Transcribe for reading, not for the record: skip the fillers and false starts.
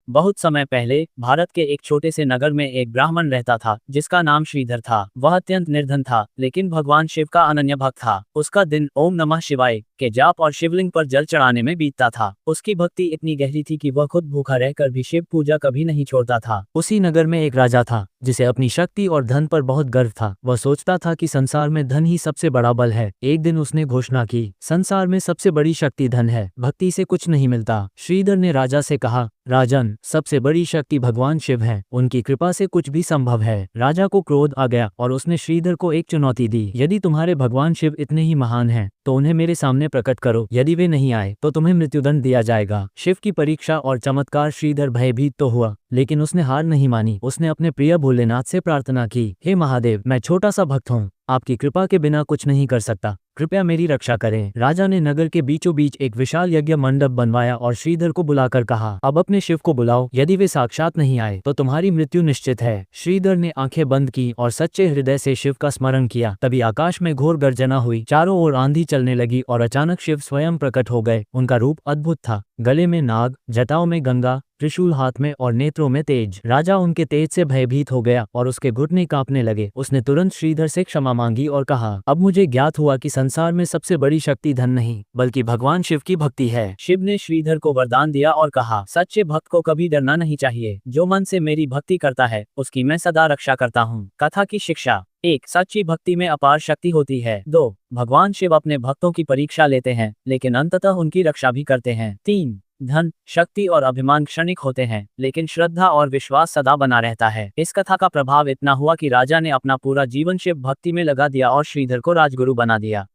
बहुत समय पहले भारत के एक छोटे से नगर में एक ब्राह्मण रहता था जिसका नाम श्रीधर था। वह अत्यंत निर्धन था लेकिन भगवान शिव का अनन्य भक्त था। उसका दिन ओम नमः शिवाय के जाप और शिवलिंग पर जल चढ़ाने में बीतता था। उसकी भक्ति इतनी गहरी थी कि वह खुद भूखा रहकर भी शिव पूजा कभी नहीं छोड़ता था। उसी नगर में एक राजा था जिसे अपनी शक्ति और धन पर बहुत गर्व था। वह सोचता था कि संसार में धन ही सबसे बड़ा बल है। एक दिन उसने घोषणा की, संसार में सबसे बड़ी शक्ति धन है, भक्ति से कुछ नहीं मिलता। श्रीधर ने राजा से कहा, राजन, सबसे बड़ी शक्ति भगवान शिव है, उनकी कृपा से कुछ भी संभव है। राजा को क्रोध आ गया और उसने श्रीधर को एक चुनौती दी, यदि तुम्हारे भगवान शिव इतने ही महान हैं, तो उन्हें मेरे सामने प्रकट करो। यदि वे नहीं आए तो तुम्हें मृत्युदंड दिया जाएगा। शिव की परीक्षा और चमत्कार श्रीधर भयभीत तो हुआ, लेकिन उसने हार नहीं मानी। उसने अपने प्रिय भोलेनाथ से प्रार्थना की, हे महादेव, मैं छोटा सा भक्त हूँ, आपकी कृपा के बिना कुछ नहीं कर सकता, कृपया मेरी रक्षा करें। राजा ने नगर के बीचों बीच एक विशाल यज्ञ मंडप बनवाया और श्रीधर को बुलाकर कहा, अब अपने शिव को बुलाओ, यदि वे साक्षात नहीं आए तो तुम्हारी मृत्यु निश्चित है। श्रीधर ने आंखें बंद की और सच्चे हृदय से शिव का स्मरण किया। तभी आकाश में घोर गर्जना हुई, चारों ओर आंधी चलने लगी और अचानक शिव स्वयं प्रकट हो गए। उनका रूप अद्भुत था, गले में नाग, जटाओं में गंगा, त्रिशूल हाथ में और नेत्रों में तेज। राजा उनके तेज से भयभीत हो गया और उसके घुटने कांपने लगे। उसने तुरंत श्रीधर से क्षमा मांगी और कहा, अब मुझे ज्ञात हुआ कि संसार में सबसे बड़ी शक्ति धन नहीं बल्कि भगवान शिव की भक्ति है। शिव ने श्रीधर को वरदान दिया और कहा, सच्चे भक्त को कभी डरना नहीं चाहिए, जो मन से मेरी भक्ति करता है उसकी मैं सदा रक्षा करता हूँ। कथा की शिक्षा: 1. सच्ची भक्ति में अपार शक्ति होती है। 2. भगवान शिव अपने भक्तों की परीक्षा लेते हैं लेकिन अंततः उनकी रक्षा भी करते हैं। 3. धन, शक्ति और अभिमान क्षणिक होते हैं लेकिन श्रद्धा और विश्वास सदा बना रहता है। इस कथा का प्रभाव इतना हुआ कि राजा ने अपना पूरा जीवन शिव भक्ति में लगा दिया और श्रीधर को राजगुरु बना दिया।